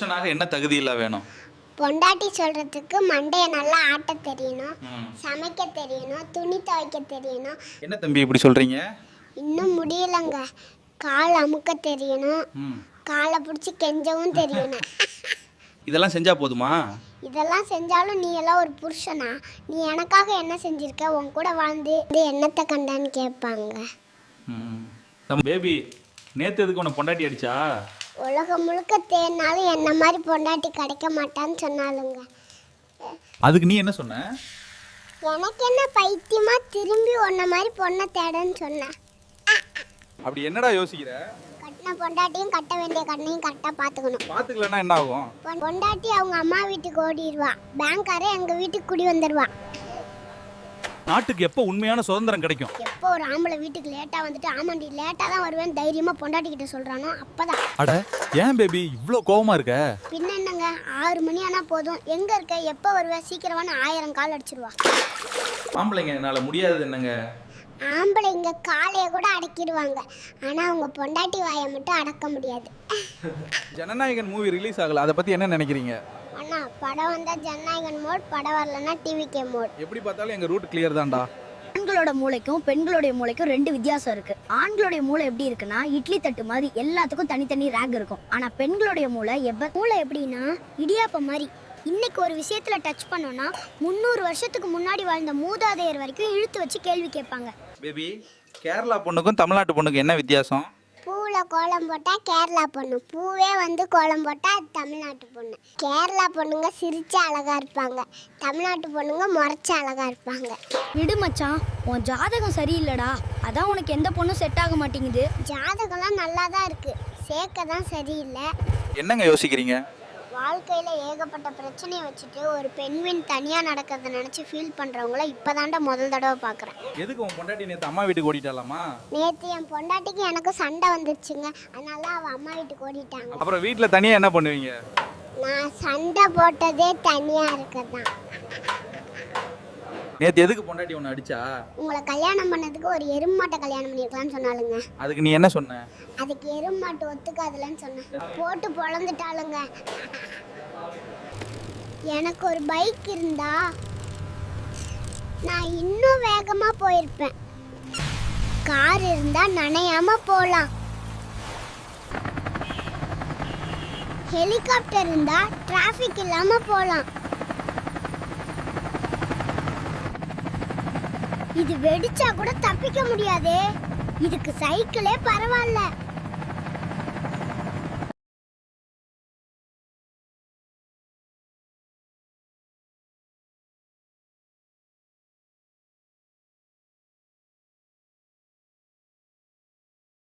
புருஷனாக என்ன தகுதியெல்லாம் வேணும்? பொண்டாட்டி சொல்கிறதுக்கு மண்டையை நல்லா ஆட்ட தெரியணும், சமைக்க தெரியணும், துணி துவைக்க தெரியணும். என்ன தம்பி இப்படி சொல்கிறீங்க? இன்னும் முடியலங்க. கால் அமுக்க தெரியணும், காலை பிடிச்சி கெஞ்சவும் தெரியணும். இதெல்லாம் செஞ்சால் போதுமா? இதெல்லாம் செஞ்சாலும் நீ எல்லாம் ஒரு புருஷனா? நீ எனக்காக என்ன செஞ்சிருக்க? உன் கூட வாழ்ந்து என்னத்தை கண்டான்னு கேட்பாங்க. பேபி, நேற்று எதுக்கு உன்னை பொண்டாட்டி அடிச்சா? உலகம் முழுக்க தேடினாலும் என்ன மாதிரி பொண்டாட்டி கிடைக்க மாட்டான்னு சொன்னாலுங்க. அதுக்கு நீ என்ன சொன்ன? எனக்கு என்ன பைத்தியமா திரும்பி உன்ன மாதிரி பொண்ணை தேடன்னு சொன்னேன். அப்படி என்னடா யோசிக்கிற? கட்டின பொண்டாட்டியும் கட்ட வேண்டிய கடனையும் கரெக்டாக பார்த்துக்கணும். பார்த்துக்கலன்னா என்ன ஆகும்? பொண்டாட்டி அவங்க அம்மா வீட்டுக்கு ஓடிடுவா, பேங்க்காரே எங்கள் வீட்டுக்கு குடி வந்துடுவா. நாட்டுக்கு எப்போ உண்மையான சுதந்திரம் கிடைக்கும்? எப்போ ஒரு ஆம்பளை வீட்டுக்கு லேட்டாக வந்துட்டு ஆமாண்டி லேட்டாக தான் வருவேன் தைரியமாக பொண்டாட்டி கிட்ட சொல்கிறானோ அப்போதான். அட ஏன் பேபி இவ்வளோ கோவமா இருக்க? பின்ன என்னங்க, 6 மணி ஆனால் போதும், எங்கே இருக்க, எப்போ வருவேன், சீக்கிரமான 1000 கால் அடிச்சிருவா. ஆம்பளைங்க என்னால் முடியாது என்னங்க? ஆம்பளைங்க காலையை கூட அடக்கிடுவாங்க, ஆனால் அவங்க பொண்டாட்டி வாயை மட்டும் அடக்க முடியாது. ஜனநாயகன் மூவி ரிலீஸ் ஆகல, அதை பற்றி என்ன நினைக்கிறீங்க? அண்ணா படம் வந்தால் ஜனநாயகன் மோட், படம் வரலன்னா டிவிகே மோட். எப்படி பார்த்தாலும் எங்கள் ரூட் கிளியர் தான்டா. ஆண்களோட மூளைக்கும் பெண்களுடைய மூளைக்கும் 2 வித்தியாசம் இருக்கு. ஆண்களுடைய மூளை எப்படி இருக்குன்னா இட்லி தட்டு மாதிரி எல்லாத்துக்கும் தனித்தனி ரேக் இருக்கும். ஆனா பெண்களுடைய மூளை எப்படின்னா இடியாப்பம் மாதிரி. இன்னைக்கு ஒரு விஷயத்துல டச் பண்ணோம்னா 300 வருஷத்துக்கு முன்னாடி வாழ்ந்த மூதாதையர் வரைக்கும் இழுத்து வச்சு கேள்வி கேட்பாங்க. பேபி, கேரளா பொண்ணுக்கும் தமிழ்நாட்டு பொண்ணுக்கும் என்ன வித்தியாசம்? பூவில் கோலம் போட்டால் கேரளா பொண்ணு, பூவே வந்து கோலம் போட்டால் அது தமிழ்நாட்டு பொண்ணு. கேரளா பொண்ணுங்க சிரிச்சு அழகா இருப்பாங்க, தமிழ்நாட்டு பொண்ணுங்க முறைச்சு அழகா இருப்பாங்க. விடு மச்சான், உன் ஜாதகம் சரியில்லடா, அதான் உனக்கு எந்த பொண்ணும் செட் ஆக மாட்டேங்குது. ஜாதகம்லாம் நல்லா தான் இருக்கு, சேர்க்க தான் சரியில்லை. என்னங்க யோசிக்கிறீங்க? வாழ்க்கையில் ஏகப்பட்ட பிரச்சனையை வச்சுட்டு ஒரு பெண்வின் தனியாக நடக்கிறத நினச்சி ஃபீல் பண்ணுறவங்கள இப்போதாண்டா முதல் தடவை பார்க்குறேன். எதுக்கு உன் பொண்டாட்டி நேற்று அம்மா வீட்டுக்கு ஓடிட்டாலாமா? நேற்று என் பொண்டாட்டிக்கு எனக்கு சண்டை வந்துருச்சுங்க, அதனால அவள் அம்மா வீட்டுக்கு ஓடிட்டாங்க. அப்புறம் வீட்டில் தனியாக என்ன பண்ணுவீங்க? நான் சண்டை போட்டதே தனியாக இருக்கதான். நேற்று எதுக்கு பொண்டாட்டி ஒன்று அடிச்சா? உங்களை கல்யாணம் பண்ணதுக்கு ஒரு எருமாட்டை கல்யாணம் பண்ணிருக்கலாம்னு சொன்னாலுங்க. அதுக்கு நீ என்ன சொன்ன? அதுக்கு எருமாட்டு ஒத்துக்காதுலன்னு சொன்னேன். போட்டு பொழந்துட்டாளுங்க. எனக்கு ஒரு பைக் இருந்தா நான் இன்னும் வேகமா போயிருப்பேன். கார் இருந்தா நனையாம போலாம். ஹெலிகாப்டர் இருந்தா டிராஃபிக் இல்லாம போலாம். இது வெடிச்சா கூட தப்பிக்க முடியாதே. இதுக்கு சைக்கிளே பரவாயில்ல.